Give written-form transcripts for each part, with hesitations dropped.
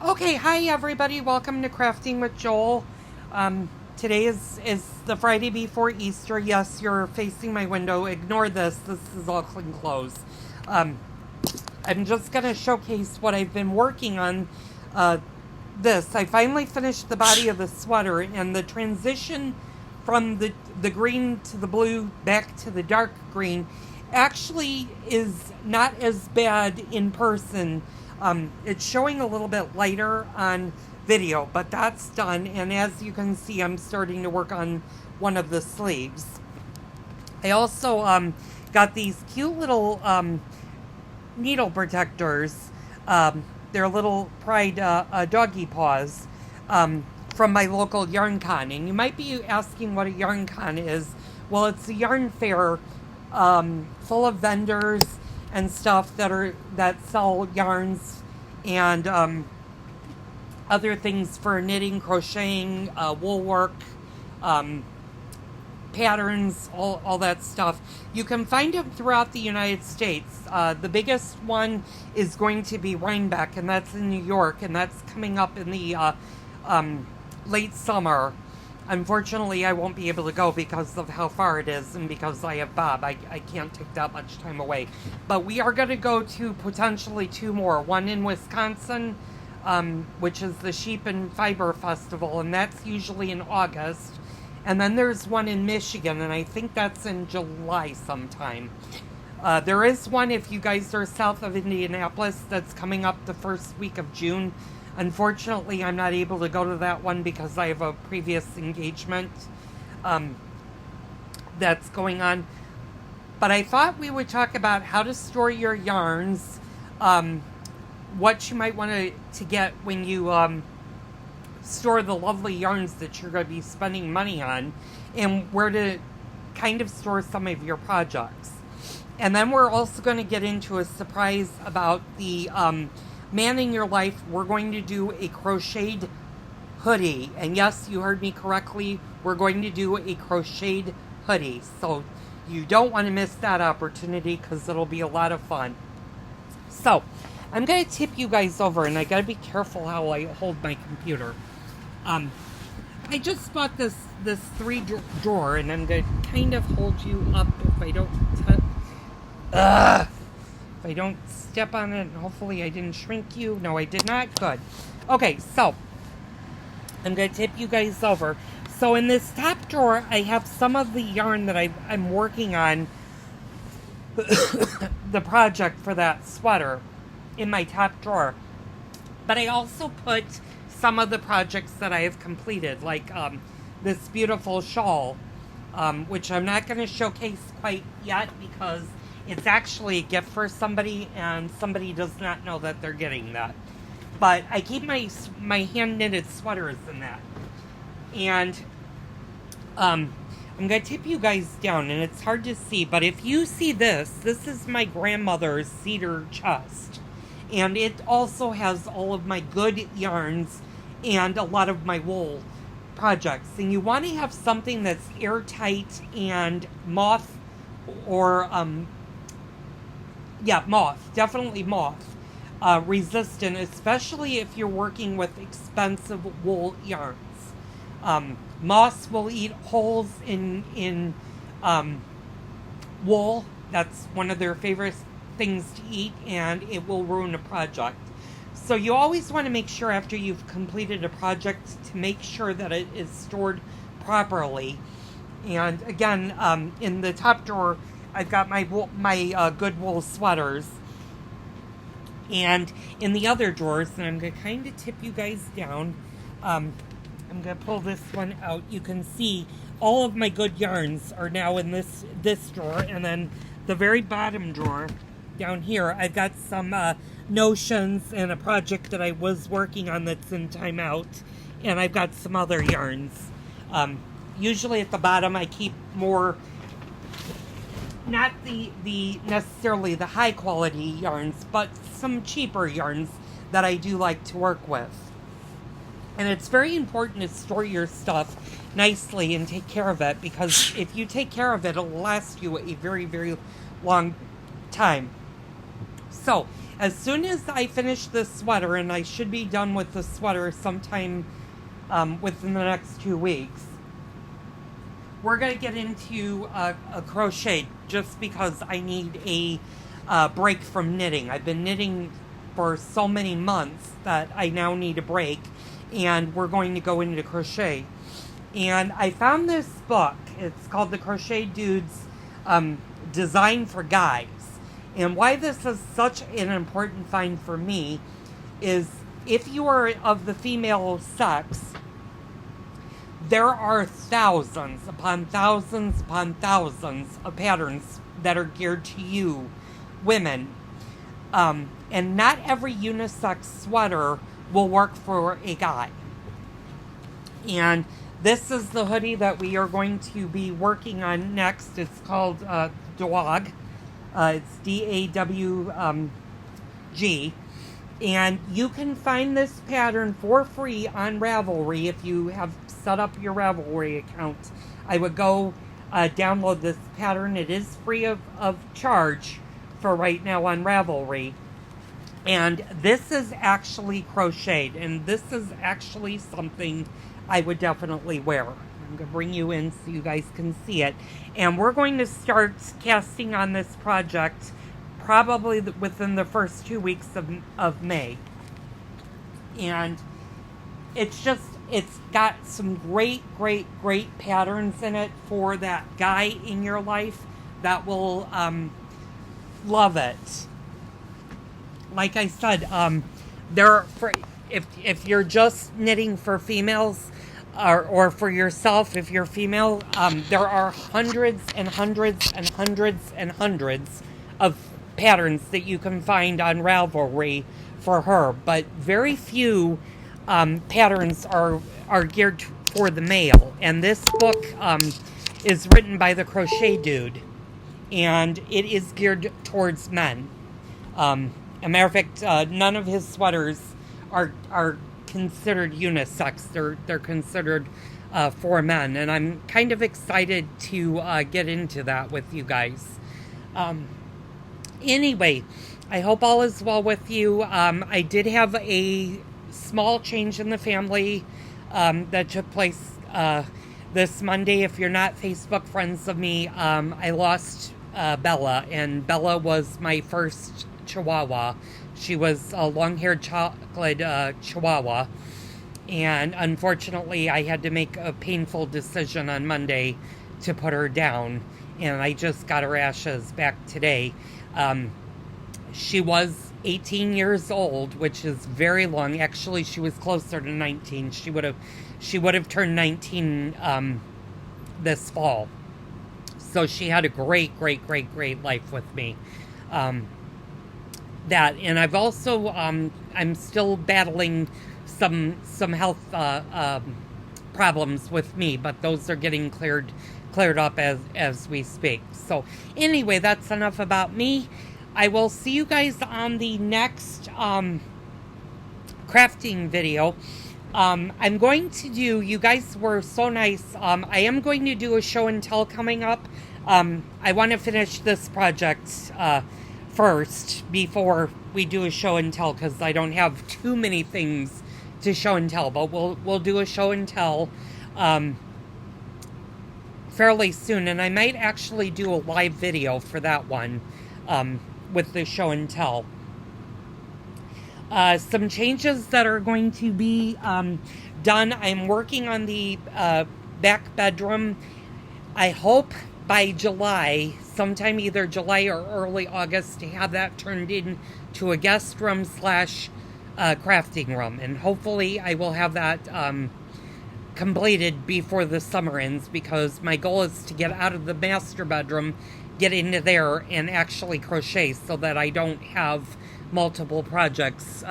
Okay, hi everybody. Welcome to Crafting with Joel. Today is the Friday before Easter. Yes, you're facing my window. Ignore this. This is all clean clothes. Um, I'm just going to showcase what I've been working on. I finally finished the body of the sweater, and the transition from the green to the blue back to the dark green actually is not as bad in person. It's showing a little bit lighter on video, but that's done. And as you can see, I'm starting to work on one of the sleeves. I also got these cute little needle protectors. They're little pride doggy paws from my local yarn con. And you might be asking what a yarn con is. Well, it's a yarn fair full of vendors and stuff that sell yarns and other things for knitting, crocheting, wool work, patterns, all that stuff. You can find them throughout the United States. The biggest one is going to be Rhinebeck, and that's in New York, and that's coming up in the late summer. Unfortunately, I won't be able to go because of how far it is and because I have Bob. I can't take that much time away. But we are going to go to potentially two more. One in Wisconsin, which is the Sheep and Fiber Festival, and that's usually in August. And then there's one in Michigan, and I think that's in July sometime. There is one, if you guys are south of Indianapolis, that's coming up the first week of June. Unfortunately, I'm not able to go to that one because I have a previous engagement that's going on. But I thought we would talk about how to store your yarns, what you might want to get when you store the lovely yarns that you're going to be spending money on, and where to kind of store some of your projects. And then we're also going to get into a surprise about the Man in Your Life. We're going to do a crocheted hoodie. And yes, you heard me correctly. We're going to do a crocheted hoodie. So you don't want to miss that opportunity because it'll be a lot of fun. So I'm going to tip you guys over, and I got to be careful how I hold my computer. I just bought this 3 drawer, and I'm going to kind of hold you up if I don't if I don't step on it, and hopefully I didn't shrink you. No, I did not. Good. Okay, so I'm going to tip you guys over. So in this top drawer, I have some of the yarn that I'm working on, the project for that sweater, in my top drawer. But I also put some of the projects that I have completed, like this beautiful shawl, which I'm not going to showcase quite yet because it's actually a gift for somebody, and somebody does not know that they're getting that. But I keep my hand-knitted sweaters in that. And I'm going to tip you guys down, and it's hard to see, but if you see this is my grandmother's cedar chest. And it also has all of my good yarns and a lot of my wool projects. And you want to have something that's airtight and moth or definitely moth resistant, especially if you're working with expensive wool yarns. Moths will eat holes in wool. That's one of their favorite things to eat, and it will ruin a project. So you always want to make sure after you've completed a project to make sure that it is stored properly. And again, in the top drawer, I've got my good wool sweaters. And in the other drawers, and I'm going to kind of tip you guys down, I'm going to pull this one out. You can see all of my good yarns are now in this drawer. And then the very bottom drawer down here, I've got some notions and a project that I was working on that's in timeout. And I've got some other yarns. Usually at the bottom, I keep more, not the necessarily the high quality yarns, but some cheaper yarns that I do like to work with. And it's very important to store your stuff nicely and take care of it, because if you take care of it, it'll last you a very, very long time. So as soon as I finish this sweater, and I should be done with the sweater sometime within the next 2 weeks, we're going to get into a crochet, just because I need a break from knitting. I've been knitting for so many months that I now need a break, and we're going to go into crochet. And I found this book. It's called The Crochet Dude's Design for Guys. And why this is such an important find for me is, if you are of the female sex, there are thousands upon thousands upon thousands of patterns that are geared to you, women. And not every unisex sweater will work for a guy. And this is the hoodie that we are going to be working on next. It's called Dawg. It's D-A-W-G. And you can find this pattern for free on Ravelry if you have set up your Ravelry account. I would go download this pattern. It is free of charge for right now on Ravelry. And this is actually crocheted, and this is actually something I would definitely wear. I'm going to bring you in so you guys can see it. And we're going to start casting on this project probably within the first 2 weeks of May. And it's got some great patterns in it for that guy in your life that will love it. Like I said, if you're just knitting for females, or for yourself, if you're female, there are hundreds and hundreds and hundreds and hundreds of patterns that you can find on Ravelry for her, but very few patterns are geared for the male. And this book is written by the Crochet Dude, and it is geared towards men. A matter of fact, none of his sweaters are considered unisex. They're considered for men, and I'm kind of excited to get into that with you guys. Anyway, I hope all is well with you. I did have a small change in the family that took place this Monday. If you're not Facebook friends of me, I lost Bella, and Bella was my first Chihuahua. She was a long-haired chocolate Chihuahua, and unfortunately I had to make a painful decision on Monday to put her down, and I just got her ashes back today. She was 18 years old, which is very long. Actually, she was closer to 19. She would have turned 19 this fall. So she had a great life with me. And I've also I'm still battling some health problems with me, but those are getting cleared up as we speak. So anyway, that's enough about me. I will see you guys on the next crafting video. I'm going to do, you guys were so nice, I am going to do a show and tell coming up. I want to finish this project first before we do a show and tell, because I don't have too many things to show and tell, but we'll do a show and tell fairly soon, and I might actually do a live video for that one with the show and tell. Some changes that are going to be done. I'm working on the back bedroom. I hope by July, sometime either July or early August, to have that turned into a guest room / crafting room. And hopefully I will have that completed before the summer ends, because my goal is to get out of the master bedroom, get into there, and actually crochet so that I don't have multiple projects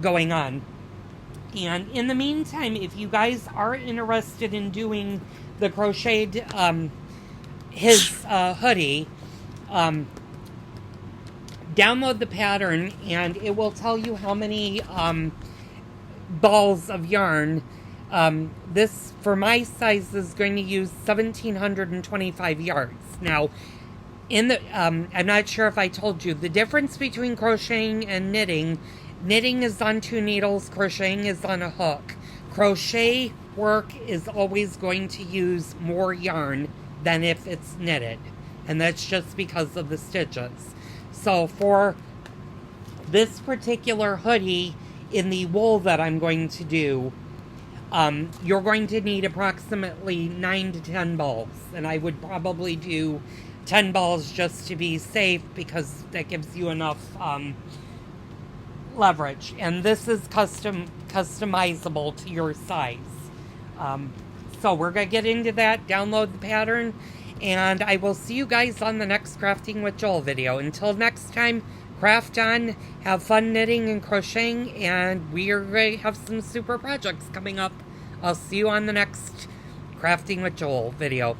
going on. And in the meantime, if you guys are interested in doing the crocheted his hoodie, download the pattern and it will tell you how many balls of yarn. This, for my size, is going to use 1,725 yards. Now, I'm not sure if I told you, the difference between crocheting and knitting is on 2 needles, crocheting is on a hook. Crochet work is always going to use more yarn than if it's knitted, and that's just because of the stitches. So for this particular hoodie, in the wool that I'm going to do, you're going to need approximately 9 to 10 balls, and I would probably do 10 balls just to be safe, because that gives you enough leverage. And this is customizable to your size. So we're going to get into that, download the pattern, and I will see you guys on the next Crafting with Joel video. Until next time, craft on, have fun knitting and crocheting, and we are going to have some super projects coming up. I'll see you on the next Crafting with Joel video.